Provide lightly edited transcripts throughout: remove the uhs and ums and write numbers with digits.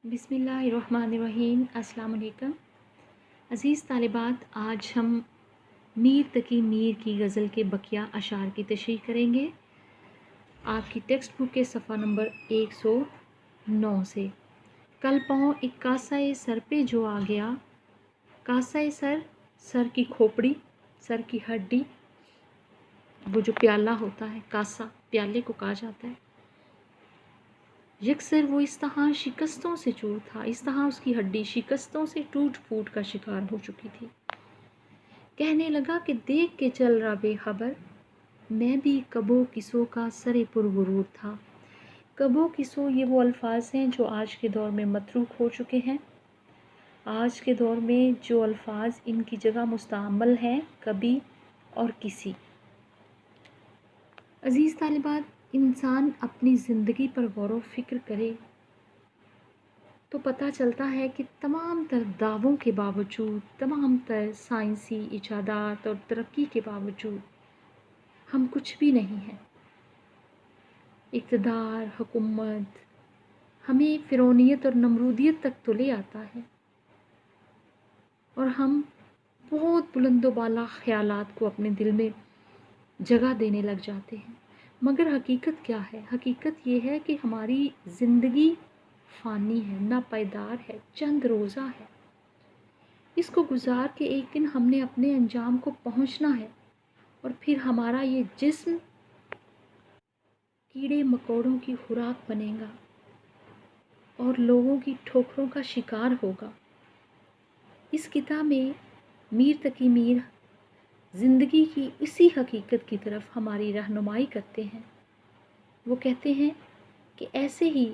बिस्मिल्लाहिर्रहमानिर्रहीम। अस्सलाम वालेकुम। अज़ीज़ तालिबात, आज हम मीर तकी मीर की गज़ल के बकिया अशार की तशरीह करेंगे आपकी टेक्स्ट बुक के सफ़ा नंबर 109 से। कल पाँव एक कासाए सर पे जो आ गया, कासाए सर, सर की खोपड़ी, सर की हड्डी, वो जो प्याला होता है, कासा प्याले को कहा जाता है। यकसर वो इस तरह शिकस्तों से चूर था, इस तरह उसकी हड्डी शिकस्तों से टूट फूट का शिकार हो चुकी थी। कहने लगा कि देख के चल रहा बेखबर, मैं भी कबो किसो का सरे पुरगुरूर था। कबो किसो ये वो अल्फाज हैं जो आज के दौर में मतरूक हो चुके हैं। आज के दौर में जो अल्फाज इनकी जगह मुस्तअमल हैं, कभी और किसी। अज़ीज़ तालिबात, इंसान अपनी ज़िंदगी पर गौर व फिक्र करे तो पता चलता है कि तमाम तर दावों के बावजूद, तमाम तर साइंसी इजादात और तरक्की के बावजूद हम कुछ भी नहीं हैं। इक़्तिदार, हुकूमत हमें फ़िरौनियत और नमरूदियत तक तो ले आता है और हम बहुत बुलंदो बाला ख़यालात को अपने दिल में जगह देने लग जाते हैं। मगर हकीकत क्या है? हकीकत ये है कि हमारी ज़िंदगी फ़ानी है, नापायदार है, चंद रोज़ा है। इसको गुजार के एक दिन हमने अपने अंजाम को पहुंचना है और फिर हमारा ये जिस्म कीड़े मकोड़ों की खुराक बनेगा और लोगों की ठोकरों का शिकार होगा। इस किताब में मीर तकी मीर ज़िंदगी की इसी हकीकत की तरफ हमारी रहनुमाई करते हैं। वो कहते हैं कि ऐसे ही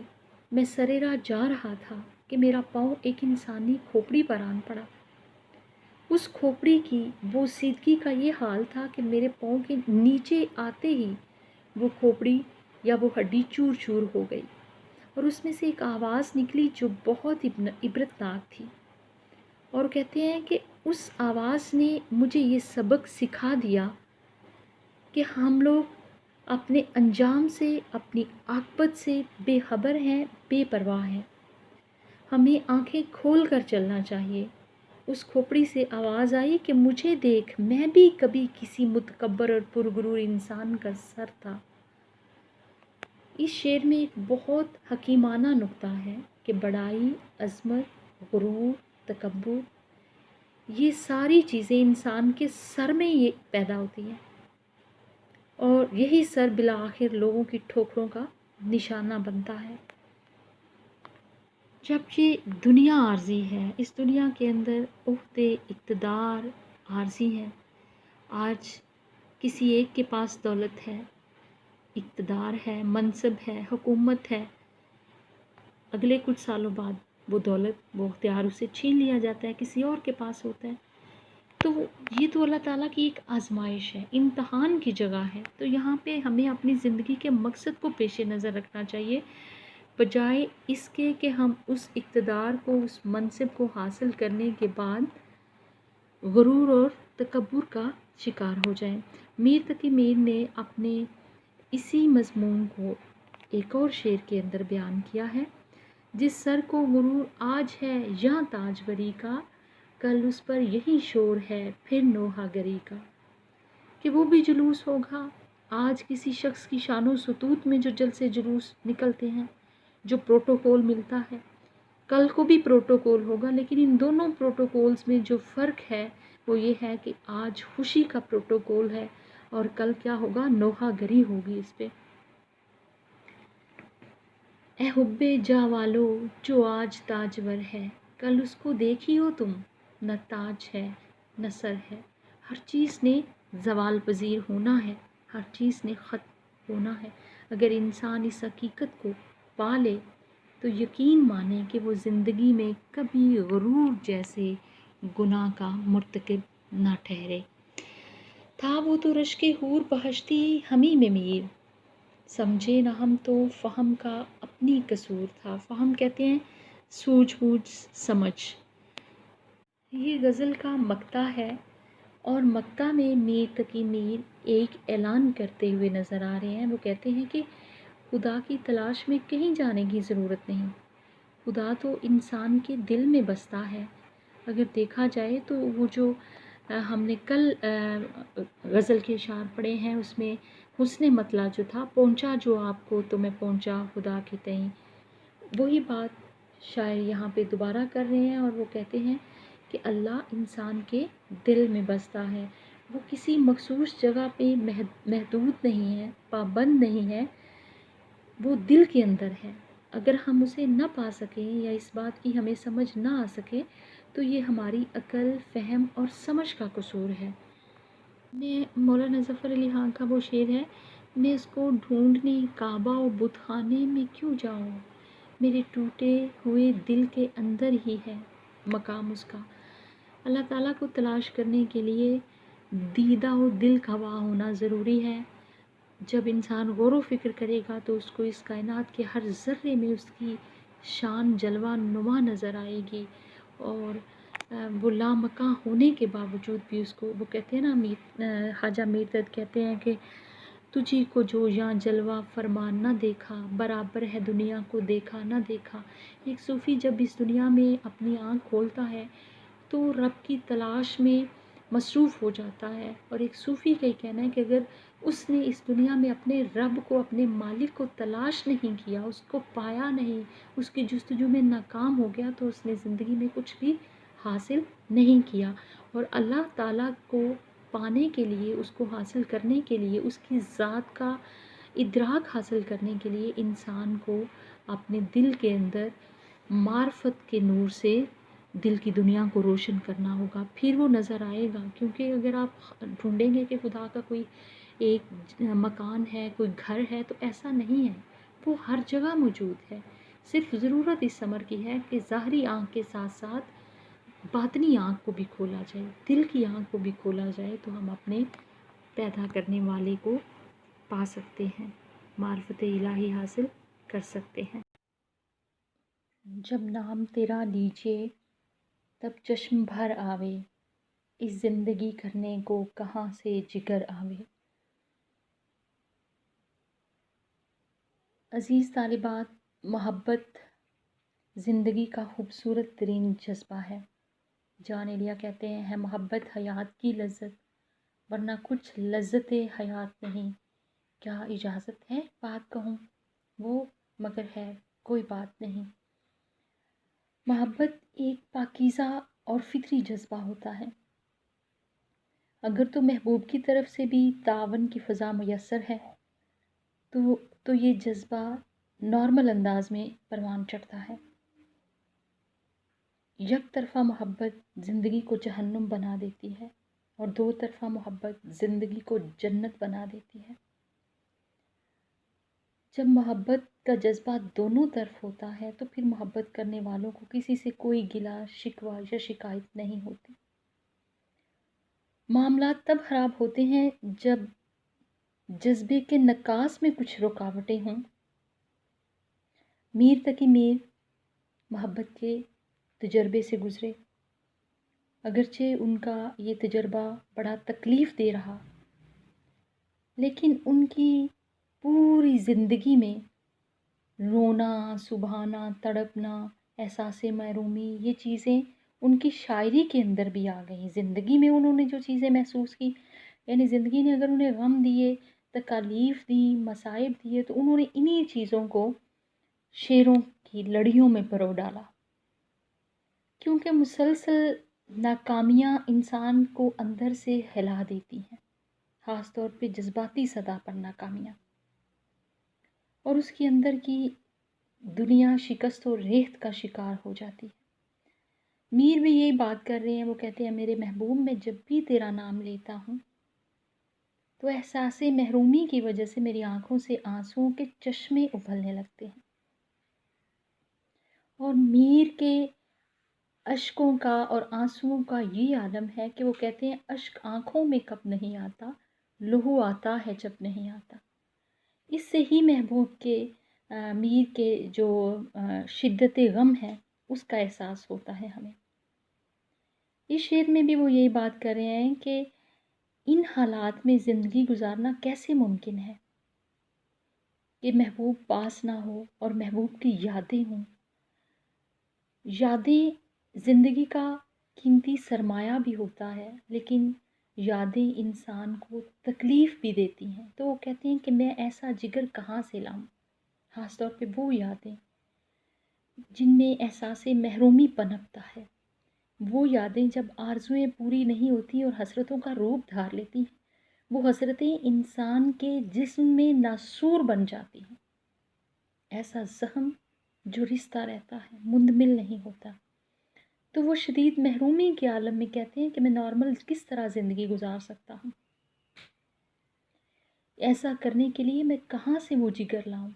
मैं सरेरा जा रहा था कि मेरा पाँव एक इंसानी खोपड़ी पर आन पड़ा। उस खोपड़ी की बोसीदगी का ये हाल था कि मेरे पाँव के नीचे आते ही वो खोपड़ी या वो हड्डी चूर चूर हो गई और उसमें से एक आवाज़ निकली जो बहुत इबरतनाक थी। और कहते हैं कि उस आवाज़ ने मुझे ये सबक सिखा दिया कि हम लोग अपने अंजाम से, अपनी आक़िबत से बेखबर हैं, बेपरवाह हैं। हमें आंखें खोल कर चलना चाहिए। उस खोपड़ी से आवाज़ आई कि मुझे देख, मैं भी कभी किसी मुतकब्बर और पुरगुरूर इंसान का सर था। इस शेर में एक बहुत हकीमाना नुक्ता है कि बड़ाई, अज़मत, गुरूर, तकब्बुर, ये सारी चीज़ें इंसान के सर में ये पैदा होती हैं और यही सर बिला आखिर लोगों की ठोकरों का निशाना बनता है। जब ये दुनिया आर्जी है, इस दुनिया के अंदर उहदे इक़्तिदार आर्जी हैं। आज किसी एक के पास दौलत है, इक़्तिदार है, मनसब है, हुकूमत है। अगले कुछ सालों बाद वो दौलत, वो इख्तियार उसे छीन लिया जाता है, किसी और के पास होता है। तो ये तो अल्लाह ताला की एक आजमाइश है, इम्तहान की जगह है। तो यहाँ पे हमें अपनी ज़िंदगी के मकसद को पेश नज़र रखना चाहिए, बजाय इसके कि हम उस इक़्तिदार को, उस मनसब को हासिल करने के बाद गुरूर और तकब्बुर का शिकार हो जाएं। मीर तकी मीर ने अपने इसी मज़मून को एक और शेर के अंदर बयान किया है। जिस सर को गुरूर आज है यहाँ ताजवरी का, कल उस पर यही शोर है फिर नोहागरी का। कि वो भी जुलूस होगा। आज किसी शख्स की शानो सुतूत में जो जलसे जुलूस निकलते हैं, जो प्रोटोकॉल मिलता है, कल को भी प्रोटोकॉल होगा। लेकिन इन दोनों प्रोटोकॉल्स में जो फ़र्क है वो ये है कि आज खुशी का प्रोटोकॉल है और कल क्या होगा, नोहागरी होगी इस पे। ए हुब्बे जा वालो जो आज ताजवर है, कल उसको देखियो तुम, न ताज है न सर है। हर चीज़ ने ज़वाल पज़ीर होना है, हर चीज़ ने ख़त्म होना है। अगर इंसान इस हकीकत को पा ले तो यकीन माने कि वो ज़िंदगी में कभी गुरूर जैसे गुनाह का मुर्तकिब ना ठहरे। था वो तो रश्के हूर बहश्ती हमी में मीर, समझे ना हम तो फ़हम का अपनी कसूर था। फ़हम कहते हैं सूझबूझ, समझ। ये गज़ल का मक्ता है और मक्ता में मीर तकी मीर एक ऐलान करते हुए नज़र आ रहे हैं। वो कहते हैं कि खुदा की तलाश में कहीं जाने की ज़रूरत नहीं, خدا تو انسان کے دل میں بستا ہے. اگر دیکھا جائے تو وہ جو ہم نے کل غزل کے اشعار پڑھے ہیں، اس میں حسن مطلع جو تھا، پہنچا جو آپ کو تو میں پہنچا خدا کے تئیں، وہی بات شاعر یہاں پہ دوبارہ کر رہے ہیں، اور وہ کہتے ہیں کہ اللہ انسان کے دل میں بستا ہے. وہ کسی مخصوص جگہ پہ محدود نہیں ہے، پابند نہیں ہے، وہ دل کے اندر ہے. اگر ہم اسے نہ پا سکیں یا اس بات کی ہمیں سمجھ نہ آ سکے تو یہ ہماری عقل، فہم اور سمجھ کا قصور ہے. میں مولانا ظفر علی خان کا وہ شعر ہے، میں اس کو ڈھونڈنے کعبہ و بت خانے میں کیوں جاؤں، میرے ٹوٹے ہوئے دل کے اندر ہی ہے مقام اس کا. اللہ تعالیٰ کو تلاش کرنے کے لیے دیدہ و دل گواہ ہونا ضروری ہے. جب انسان غور و فکر کرے گا تو اس کو اس کائنات کے ہر ذرے میں اس کی شان جلوہ نما نظر آئے گی، اور وہ لامکاں ہونے کے باوجود بھی اس کو، وہ کہتے ہیں نا، خواجہ میر درد کہتے ہیں کہ تجھی کو جو یہاں جلوہ فرمان نہ دیکھا، برابر ہے دنیا کو دیکھا نہ دیکھا. ایک صوفی جب اس دنیا میں اپنی آنکھ کھولتا ہے تو رب کی تلاش میں مصروف ہو جاتا ہے. اور ایک صوفی کا یہ کہنا ہے کہ اگر اس نے اس دنیا میں اپنے رب کو، اپنے مالک کو تلاش نہیں کیا، اس کو پایا نہیں، اس کی جستجو میں ناکام ہو گیا، تو اس نے زندگی میں کچھ بھی حاصل نہیں کیا. اور اللہ تعالیٰ کو پانے کے لیے، اس کو حاصل کرنے کے لیے، اس کی ذات کا ادراک حاصل کرنے کے لیے انسان کو اپنے دل کے اندر معرفت کے نور سے دل کی دنیا کو روشن کرنا ہوگا، پھر وہ نظر آئے گا. کیونکہ اگر آپ ڈھونڈیں گے کہ خدا کا کوئی ایک مکان ہے، کوئی گھر ہے، تو ایسا نہیں ہے، وہ ہر جگہ موجود ہے. صرف ضرورت اس امر کی ہے کہ ظاہری آنکھ کے ساتھ ساتھ باطنی آنکھ کو بھی کھولا جائے، دل کی آنکھ کو بھی کھولا جائے، تو ہم اپنے پیدا کرنے والے کو پا سکتے ہیں، معرفت الہی حاصل کر سکتے ہیں. جب نام تیرا لیجے تب چشم بھر آوے، اس زندگی کرنے کو کہاں سے جگر آوے. عزیز طالبات، محبت زندگی کا خوبصورت ترین جذبہ ہے. جان ایلیا کہتے ہیں، ہے محبت حیات کی لذت، ورنہ کچھ لذت حیات نہیں. کیا اجازت ہے بات کہوں وہ، مگر ہے کوئی بات نہیں. محبت ایک پاکیزہ اور فطری جذبہ ہوتا ہے. اگر تو محبوب کی طرف سے بھی تعاون کی فضا میسر ہے تو یہ جذبہ نارمل انداز میں پروان چڑھتا ہے. یک طرفہ محبت زندگی کو جہنم بنا دیتی ہے، اور دو طرفہ محبت زندگی کو جنت بنا دیتی ہے. جب محبت کا جذبہ دونوں طرف ہوتا ہے تو پھر محبت کرنے والوں کو کسی سے کوئی گلہ، شکوہ یا شکایت نہیں ہوتی. معاملات تب خراب ہوتے ہیں جب جذبے کے نکاس میں کچھ رکاوٹیں ہوں. میر تقی میر محبت کے تجربے سے گزرے، اگرچہ ان کا یہ تجربہ بڑا تکلیف دے رہا، لیکن ان کی پوری زندگی میں رونا، سبحانا، تڑپنا، احساس محرومی، یہ چیزیں ان کی شاعری کے اندر بھی آ گئیں. زندگی میں انہوں نے جو چیزیں محسوس کی، یعنی زندگی نے اگر انہیں غم دیے، تکالیف دی، مصائب دیے، تو انہوں نے انہی چیزوں کو شعروں کی لڑیوں میں پرو ڈالا. کیونکہ مسلسل ناکامیاں انسان کو اندر سے ہلا دیتی ہیں، خاص طور پہ جذباتی سطح پر ناکامیاں، اور اس کے اندر کی دنیا شکست و ریت کا شکار ہو جاتی ہے. میر بھی یہی بات کر رہے ہیں. وہ کہتے ہیں، میرے محبوب میں جب بھی تیرا نام لیتا ہوں تو احساس محرومی کی وجہ سے میری آنکھوں سے آنسوؤں کے چشمے ابلنے لگتے ہیں. اور میر کے اشکوں کا اور آنسوؤں کا یہ عالم ہے کہ وہ کہتے ہیں، اشک آنکھوں میں کب نہیں آتا، لہو آتا ہے جب نہیں آتا. اس سے ہی محبوب کے، میر کے جو شدت غم ہے اس کا احساس ہوتا ہے ہمیں. اس شعر میں بھی وہ یہی بات کر رہے ہیں کہ ان حالات میں زندگی گزارنا کیسے ممکن ہے کہ محبوب پاس نہ ہو اور محبوب کی یادیں ہوں. यादें ज़िंदगी का कीमती सरमाया भी होता है, लेकिन यादें इंसान को तकलीफ़ भी देती हैं। तो वो कहते हैं कि मैं ऐसा जिगर कहाँ से लाऊँ? ख़ास तौर पे वो यादें जिनमें एहसास-ए महरूमी पनपता है। वो यादें जब आरज़ुएँ पूरी नहीं होती और हसरतों का रूप धार लेती हैं, वो हसरतें इंसान के जिस्म में नासूर बन जाती हैं। ऐसा ज़ख्म जो रिश्ता रहता है, मुंदमिल नहीं होता। तो वो शदीद महरूमी के आलम में कहते हैं कि मैं नॉर्मल किस तरह ज़िंदगी गुजार सकता हूँ। ऐसा करने के लिए मैं कहाँ से वो जिगर लाऊँ?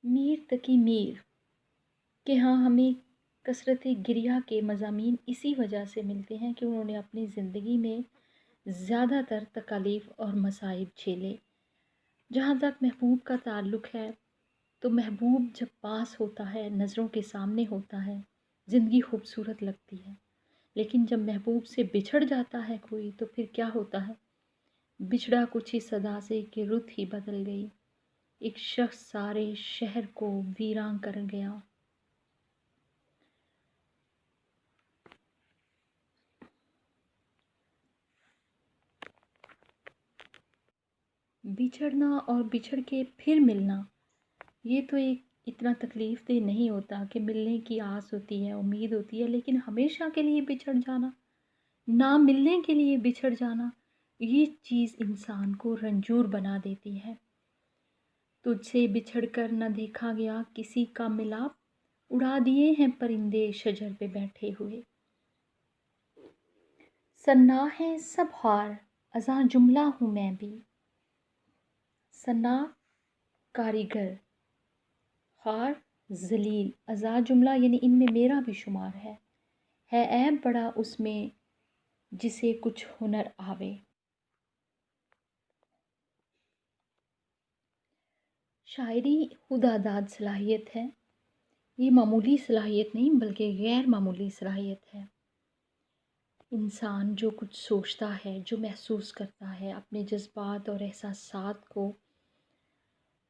मीर तकी मीर के यहाँ हमें कसरत गिरिया के मज़ामीन इसी वजह से मिलते हैं कि उन्होंने अपनी ज़िंदगी में ज़्यादातर तकालीफ़ और मसाइब झेले। जहाँ तक महबूब का ताल्लुक़ है, तो महबूब जब पास होता है, नज़रों के सामने होता है, ज़िंदगी खूबसूरत लगती है। लेकिन जब महबूब से बिछड़ जाता है कोई, तो फिर क्या होता है? बिछड़ा कुछ इस अदा से कि रुत ही बदल गई, एक शख्स सारे शहर को वीरान कर गया। बिछड़ना और बिछड़ के फिर मिलना, ये तो एक इतना तकलीफ़ देह नहीं होता कि मिलने की आस होती है, उम्मीद होती है, लेकिन हमेशा के लिए बिछड़ जाना, ना मिलने के लिए बिछड़ जाना, ये चीज़ इंसान को रंजूर बना देती है। तुझसे बिछड़ कर न देखा गया किसी का मिलाप, उड़ा दिए हैं परिंदे शजर पे बैठे हुए। सन्ना है सब हार, अज़ां जुमला हूँ मैं भी। सन्ना कारीगर, हार ज़लील, अज़ां जुमला यानी इनमें मेरा भी शुमार है ऐब बड़ा उसमें जिसे कुछ हुनर आवे। शायरी खुदादाद सलाहियत है, ये मामूली सलाहियत नहीं बल्कि गैर मामूली सलाहियत है। इंसान जो कुछ सोचता है, जो महसूस करता है, अपने जज्बात और एहसासात को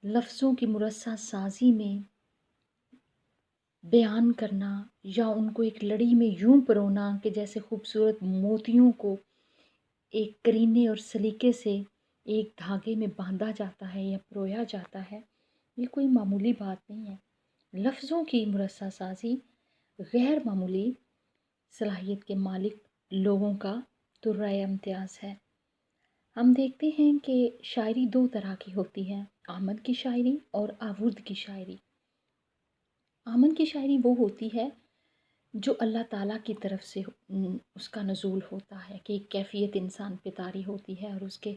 लफ्ज़ों की मुरस्सा साज़ी में बयान करना या उनको एक लड़ी में यूं परोना कि जैसे खूबसूरत मोतियों को एक करीने और सलीके से एक धागे में बांधा जाता है या परोया जाता है, ये कोई मामूली बात नहीं है। लफ्ज़ों की मुरस्सा साज़ी गैर मामूली सलाहियत के मालिक लोगों का तुर्राए इम्तियाज़ है। हम देखते हैं कि शायरी दो तरह की होती है, आमद की शायरी और आवुर्द की शायरी। आमद की शायरी वो होती है जो अल्लाह ताला की तरफ से उसका नज़ूल होता है कि एक कैफ़ियत इंसान पे तारी होती है और उसके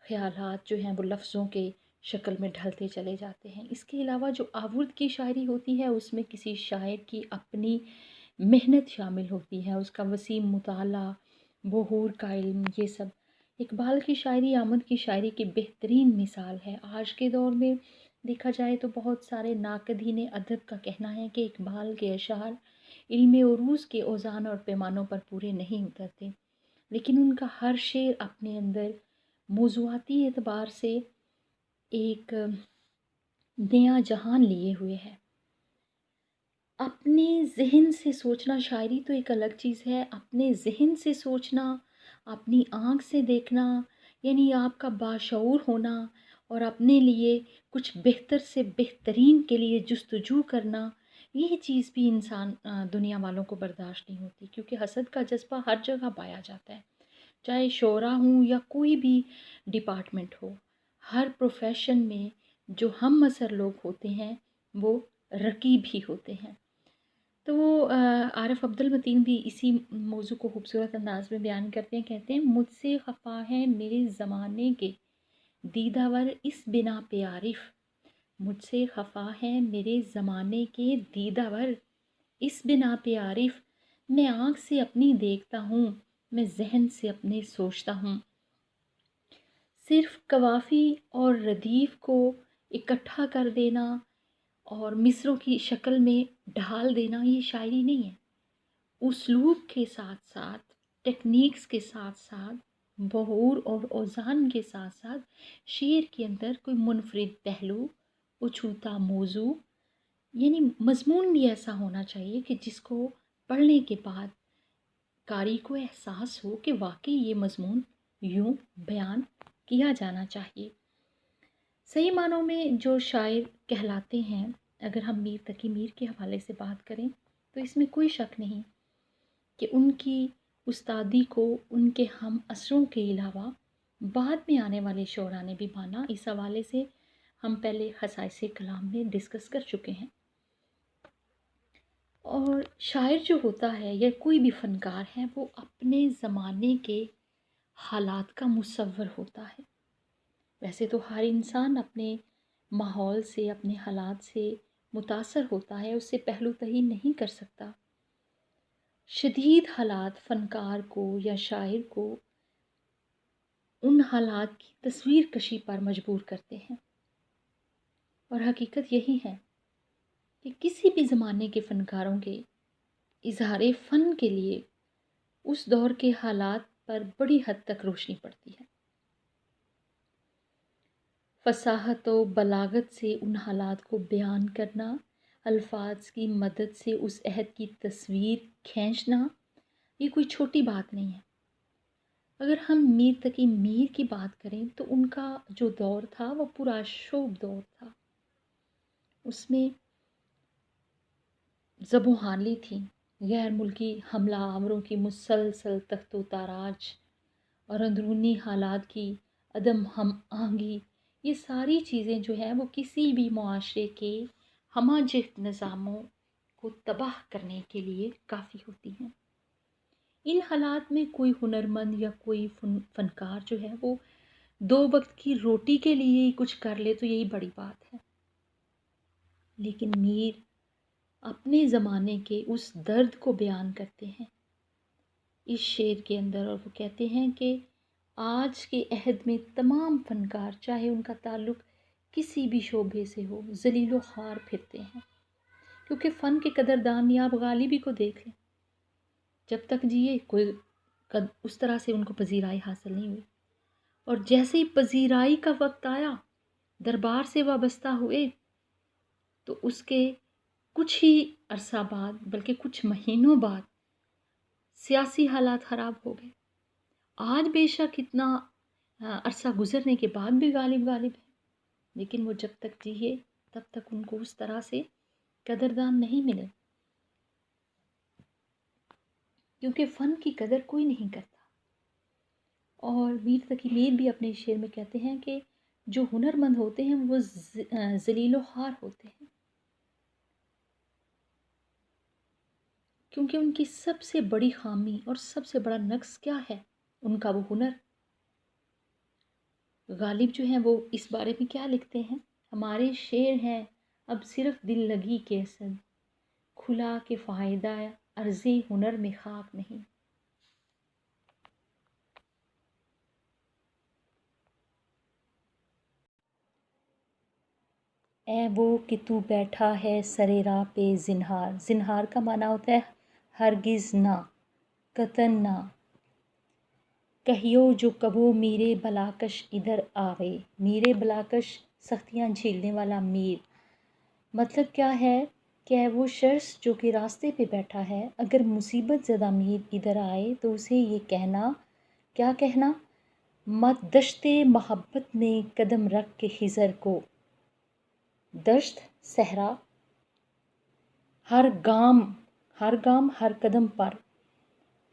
ख़यालात जो हैं वो लफ्ज़ों के शक्ल में ढलते चले जाते हैं। इसके अलावा जो आवुर्द की शायरी होती है उसमें किसी शायर की अपनी मेहनत शामिल होती है, उसका वसीम मुताला, बहूर का इल्म, ये सब। इकबाल की शायरी आमद की शायरी की बेहतरीन मिसाल है। आज के दौर में देखा जाए तो बहुत सारे नाक़दीन अदब का कहना है कि इकबाल के अशार इल्म उरूज़ के औज़ान और पैमानों पर पूरे नहीं उतरते, लेकिन उनका हर शेर अपने अंदर मौज़ूआती एतबार से एक नया जहान लिए हुए है। अपने ज़हन से सोचना, शायरी तो एक अलग चीज़ है, अपने ज़हन से सोचना, अपनी आँख से देखना, यानी आपका बाशऊर होना और अपने लिए कुछ बेहतर से बेहतरीन के लिए जुस्तजू करना, ये चीज़ भी दुनिया वालों को बर्दाश्त नहीं होती, क्योंकि हसद का जज्बा हर जगह पाया जाता है, चाहे शोरा हूँ या कोई भी डिपार्टमेंट हो। हर प्रोफेशन में जो हम असर लोग होते हैं वो रकीब ही होते हैं। तो आरिफ अब्दुल मतीन भी इसी मौजू को खूबसूरत अंदाज में बयान करते हैं, कहते हैं मुझसे खफा है मेरे ज़माने के दीदावर इस बिना पे आरिफ, मुझसे खफा है मेरे ज़माने के दीदावर इस बिना पे आरिफ, मैं आँख से अपनी देखता हूँ, मैं जहन से अपने सोचता हूँ। सिर्फ कवाफ़ी और रदीफ़ को इकट्ठा कर देना और मिसरों की शक्ल में ढाल देना ये शायरी नहीं है। उस्लूब के साथ साथ, टेक्निक्स के साथ साथ बहूर और ओज़ान के साथ साथ शेर के अंदर कोई मुनफरिद पहलू, उछूता मौजू, यानी मज़मून भी ऐसा होना चाहिए कि जिसको पढ़ने के बाद कारी को एहसास हो कि वाकई ये मज़मून यूँ बयान किया जाना चाहिए। सही मानों में जो शायर कहलाते हैं, अगर हम मीर तकी मीर के हवाले से बात करें तो इसमें कोई शक नहीं कि उनकी उस्तादी को उनके हम असरों के अलावा बाद में आने वाले शोरा ने भी माना। इस हवाले से हम पहले खसाइसे कलाम में डिस्कस कर चुके हैं। और शायर जो होता है या कोई भी फ़नकार है, वो अपने ज़माने के हालात का मुसव्वर होता है। वैसे तो हर इंसान अपने माहौल से, अपने हालात से मुतासर होता है, उससे पहलू तही नहीं कर सकता। शदीद हालात फ़नकार को या शायर को उन हालात की तस्वीर कशी पर मजबूर करते हैं। और हकीकत यही है कि किसी भी ज़माने के फ़नकारों के इज़हार फ़न के लिए उस दौर के हालात पर बड़ी हद तक रोशनी पड़ती है। फ़साहत व बलागत से उन हालात को बयान करना, अल्फाज की मदद से उस अहद की तस्वीर खींचना, ये कोई छोटी बात नहीं है। अगर हम मीर तकी मीर की बात करें तो उनका जो दौर था वो पुरशोभ दौर था। उसमें ज़बोहाली थी, गैर मुल्की हमला आवरों की मुसलसल तख्तो ताराज और अंदरूनी हालात की अदम हम आहंगी, ये सारी चीज़ें जो है वो किसी भी मुआशरे के हमाजित निज़ामों को तबाह करने के लिए काफ़ी होती हैं। इन हालात में कोई हुनरमंद या कोई फ़नकार जो है वो 2 वक्त की रोटी के लिए ही कुछ कर ले तो यही बड़ी बात है। लेकिन मीर अपने ज़माने के उस दर्द को बयान करते हैं इस शेर के अंदर, और वो कहते हैं कि आज के अहद में तमाम फ़नकार, चाहे उनका ताल्लुक़ किसी भी शोबे से हो, ज़लीलो ख़ार फिरते हैं। क्योंकि फ़न के कदरदान या आप गालिबी को देख लें, जब तक जिए कोई उस तरह से उनको पजीराई हासिल नहीं हुई, और जैसे ही पजीराई का वक्त आया, दरबार से वाबस्ता हुए, तो उसके कुछ ही अरसा बाद, बल्कि कुछ महीनों बाद सियासी हालात ख़राब हो गए। आज बेशक इतना अरसा गुज़रने के बाद भी गालिब है, लेकिन वो जब तक जिए तब तक उनको उस तरह से कदरदान नहीं मिले, क्योंकि फ़न की कदर कोई नहीं करता। और मीर तकी मीर भी अपने शेर में कहते हैं कि जो हुनरमंद होते हैं वो ज़लीलो ख़ार होते हैं, क्योंकि उनकी सबसे बड़ी खामी और सबसे बड़ा नक्स क्या है, उनका वो हुनर। गालिब जो हैं वो इस बारे में क्या लिखते हैं, हमारे शेर हैं अब सिर्फ दिल लगी के सद, खुला के फ़ायदा अर्ज़े हुनर में खाक नहीं। ए वो कि तू बैठा है सरे राह पे ज़िन्हार, ज़िन्हार का माना होता है हरगिज़ ना, कतन ना, कहियो जो कबो मीरे बलाकश इधर आवे, मीरे बलाकश सख्तियाँ झेलने वाला मीर। मतलब क्या है कि वो शख्स जो कि रास्ते पे बैठा है, अगर मुसीबत ज़दा मीर इधर आए तो उसे ये कहना, क्या कहना, मत दश्ते मोहब्बत में कदम रख के खिज़र को, दश्त सहरा, हर गाम हर कदम पर,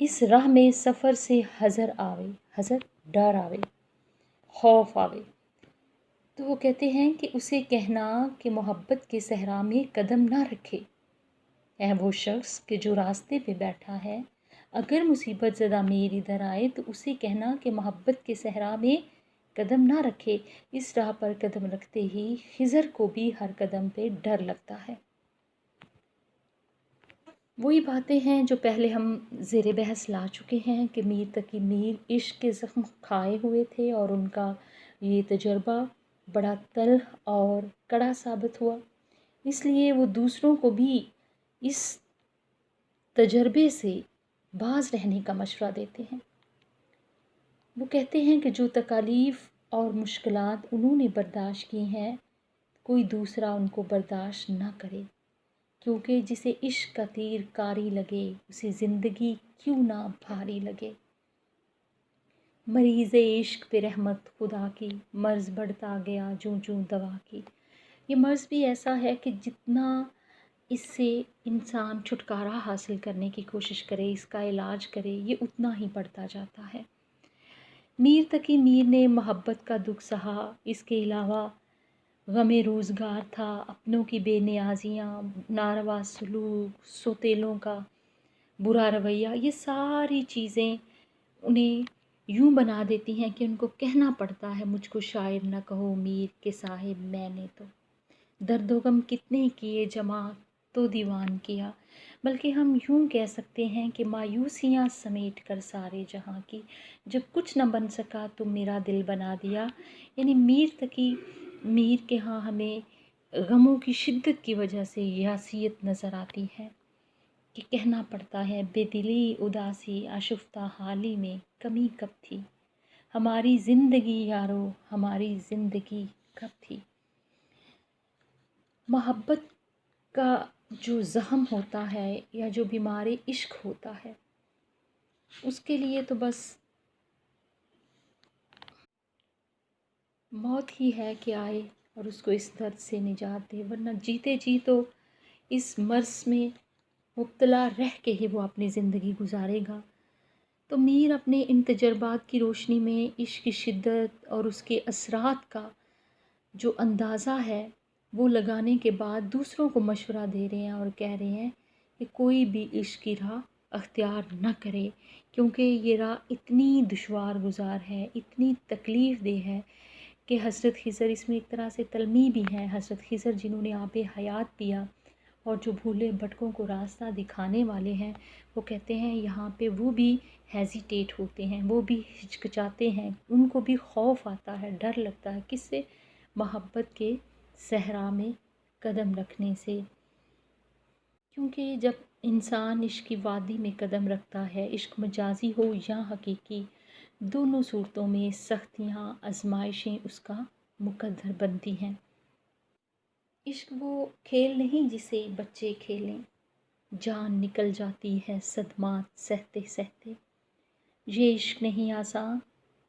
इस राह में सफ़र से हज़र आवे, हज़र डर आवे, खौफ आवे। तो वो कहते हैं कि उसे कहना कि मोहब्बत के सहरा में कदम ना रखे, है वो शख्स कि जो रास्ते पे बैठा है, अगर मुसीबत ज़दा मीर इधर आए तो उसे कहना कि मोहब्बत के सहरा में कदम ना रखे। इस राह पर कदम रखते ही खिज़र को भी हर कदम पे डर लगता है। वही बातें हैं जो पहले हम ज़ेरे बहस ला चुके हैं कि मीर तकी मीर इश्क के ज़ख्म खाए हुए थे और उनका ये तजर्बा बड़ा तल्ख़ और कड़ा साबित हुआ, इसलिए वो दूसरों को भी इस तजर्बे से बाज रहने का मशवरा देते हैं। وہ کہتے ہیں کہ جو تکالیف اور مشکلات انہوں نے برداشت کی ہیں کوئی دوسرا ان کو برداشت نہ کرے، کیونکہ جسے عشق کا تیر کاری لگے اسے زندگی کیوں نہ بھاری لگے۔ مریض عشق پہ رحمت خدا کی، مرض بڑھتا گیا جوں جوں دوا کی۔ یہ مرض بھی ایسا ہے کہ جتنا اس سے انسان چھٹکارا حاصل کرنے کی کوشش کرے، اس کا علاج کرے، یہ اتنا ہی بڑھتا جاتا ہے۔ میر تقی میر نے محبت کا دکھ سہا، اس کے علاوہ غم روزگار تھا، اپنوں کی بے نیازیاں، ناروا سلوک، سوتیلوں کا برا رویہ، یہ ساری چیزیں انہیں یوں بنا دیتی ہیں کہ ان کو کہنا پڑتا ہے مجھ کو شاعر نہ کہو میر کے صاحب میں نے تو درد و غم کتنے کیے جمع تو دیوان کیا، بلکہ ہم یوں کہہ سکتے ہیں کہ مایوسیاں سمیٹ کر سارے جہاں کی، جب کچھ نہ بن سکا تو میرا دل بنا دیا۔ یعنی میر تقی میر کے ہاں ہمیں غموں کی شدت کی وجہ سے یاسیت نظر آتی ہے کہ کہنا پڑتا ہے بے دلی اداسی آشفتہ حالی میں کمی کب تھی، ہماری زندگی یارو ہماری زندگی کب تھی۔ محبت کا جو زخم ہوتا ہے یا جو بیمار عشق ہوتا ہے اس کے لیے تو بس موت ہی ہے کہ آئے اور اس کو اس درد سے نجات دے، ورنہ جیتے جی تو اس مرض میں مبتلا رہ کے ہی وہ اپنی زندگی گزارے گا۔ تو میر اپنے ان تجربات کی روشنی میں عشق کی شدت اور اس کے اثرات کا جو اندازہ ہے وہ لگانے کے بعد دوسروں کو مشورہ دے رہے ہیں اور کہہ رہے ہیں کہ کوئی بھی عشق کی راہ اختیار نہ کرے، کیونکہ یہ راہ اتنی دشوار گزار ہے، اتنی تکلیف دہ ہے کہ حضرت خضر اس میں ایک طرح سے تلمیح بھی ہے۔ حضرت خضر جنہوں نے آب حیات پیا اور جو بھولے بھٹکوں کو راستہ دکھانے والے ہیں، وہ کہتے ہیں یہاں پہ وہ بھی ہیزیٹیٹ ہوتے ہیں، وہ بھی ہچکچاتے ہیں، ان کو بھی خوف آتا ہے، ڈر لگتا ہے، کس سے؟ محبت کے صحرا میں قدم رکھنے سے۔ کیونکہ جب انسان عشق کی وادی میں قدم رکھتا ہے، عشق مجازی ہو یا حقیقی، دونوں صورتوں میں سختیاں آزمائشیں اس کا مقدر بنتی ہیں۔ عشق وہ کھیل نہیں جسے بچے کھیلیں، جان نکل جاتی ہے صدمات سہتے سہتے، یہ عشق نہیں آسان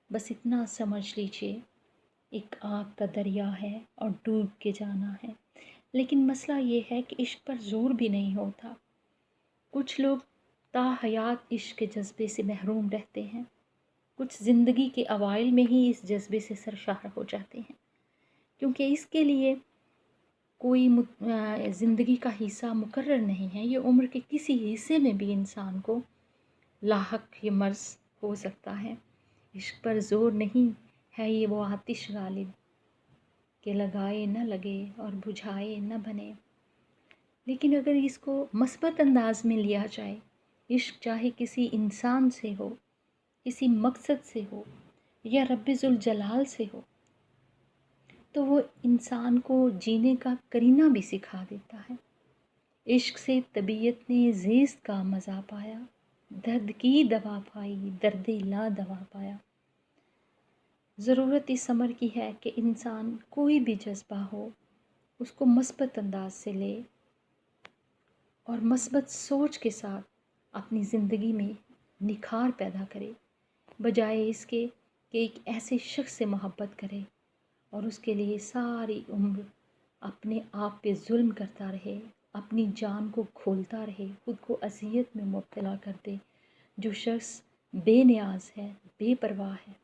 بس اتنا سمجھ لیجئے، ایک آگ کا دریا ہے اور ڈوب کے جانا ہے۔ لیکن مسئلہ یہ ہے کہ عشق پر زور بھی نہیں ہوتا، کچھ لوگ تا حیات عشق کے جذبے سے محروم رہتے ہیں، کچھ زندگی کے اوائل میں ہی اس جذبے سے سرشار ہو جاتے ہیں، کیونکہ اس کے لیے کوئی زندگی کا حصہ مقرر نہیں ہے، یہ عمر کے کسی حصے میں بھی انسان کو لاحق یہ مرض ہو سکتا ہے۔ عشق پر زور نہیں ہے یہ وہ آتش غالب کہ لگائے نہ لگے اور بجھائے نہ بنے، لیکن اگر اس کو مثبت انداز میں لیا جائے، عشق چاہے کسی انسان سے ہو، کسی مقصد سے ہو یا رب ذوالجلال سے ہو، تو وہ انسان کو جینے کا کرینہ بھی سکھا دیتا ہے۔ عشق سے طبیعت نے زیست کا مزہ پایا، درد کی دوا پائی درد لا دوا پایا۔ ضرورت اس امر کی ہے کہ انسان کوئی بھی جذبہ ہو اس کو مثبت انداز سے لے اور مثبت سوچ کے ساتھ اپنی زندگی میں نکھار پیدا کرے، بجائے اس کے کہ ایک ایسے شخص سے محبت کرے اور اس کے لیے ساری عمر اپنے آپ پہ ظلم کرتا رہے، اپنی جان کو کھولتا رہے، خود کو اذیت میں مبتلا کر دے۔ جو شخص بے نیاز ہے، بے پرواہ ہے،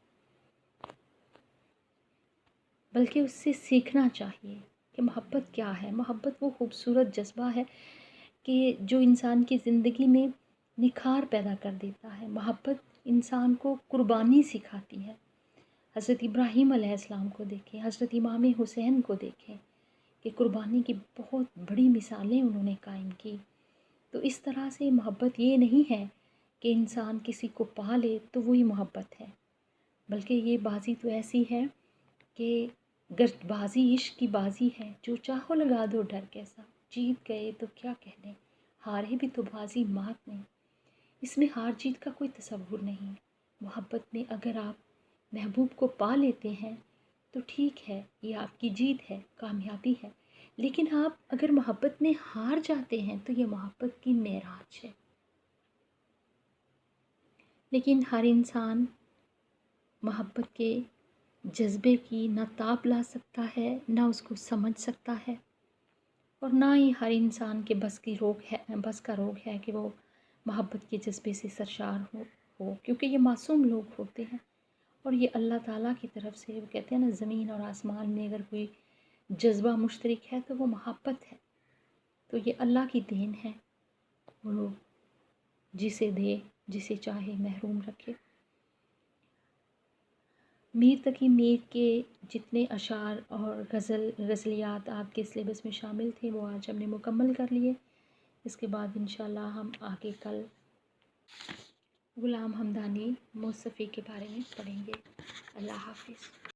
بلکہ اس سے سیکھنا چاہیے کہ محبت کیا ہے۔ محبت وہ خوبصورت جذبہ ہے کہ جو انسان کی زندگی میں نکھار پیدا کر دیتا ہے۔ محبت انسان کو قربانی سکھاتی ہے۔ حضرت ابراہیم علیہ السلام کو دیکھیں، حضرت امام حسین کو دیکھیں کہ قربانی کی بہت بڑی مثالیں انہوں نے قائم کی۔ تو اس طرح سے محبت یہ نہیں ہے کہ انسان کسی کو پا لے تو وہی محبت ہے، بلکہ یہ بازی تو ایسی ہے کہ گر بازی عشق کی بازی ہے، جو چاہو لگا دو ڈر کیسا، جیت گئے تو کیا کہنے، ہارے بھی تو بازی مات نہیں۔ اس میں ہار جیت کا کوئی تصور نہیں۔ محبت میں اگر آپ محبوب کو پا لیتے ہیں تو ٹھیک ہے، یہ آپ کی جیت ہے، کامیابی ہے، لیکن آپ اگر محبت میں ہار جاتے ہیں تو یہ محبت کی معراج ہے۔ لیکن ہر انسان محبت کے جذبے کی نہ تاب لا سکتا ہے، نہ اس کو سمجھ سکتا ہے، اور نہ ہی ہر انسان کے بس کا روگ ہے کہ وہ محبت کے جذبے سے سرشار ہو، کیونکہ یہ معصوم لوگ ہوتے ہیں، اور یہ اللہ تعالیٰ کی طرف سے، وہ کہتے ہیں نا زمین اور آسمان میں اگر کوئی جذبہ مشترک ہے تو وہ محبت ہے، تو یہ اللہ کی دین ہے، وہ جسے دے، جسے چاہے محروم رکھے۔ میر تقی میر کے جتنے اشعار اور غزلیات آپ کے سلیبس میں شامل تھے وہ آج ہم نے مکمل کر لیے۔ اس کے بعد انشاءاللہ ہم آگے کل غلام حمدانی موصفی کے بارے میں پڑھیں گے۔ اللہ حافظ۔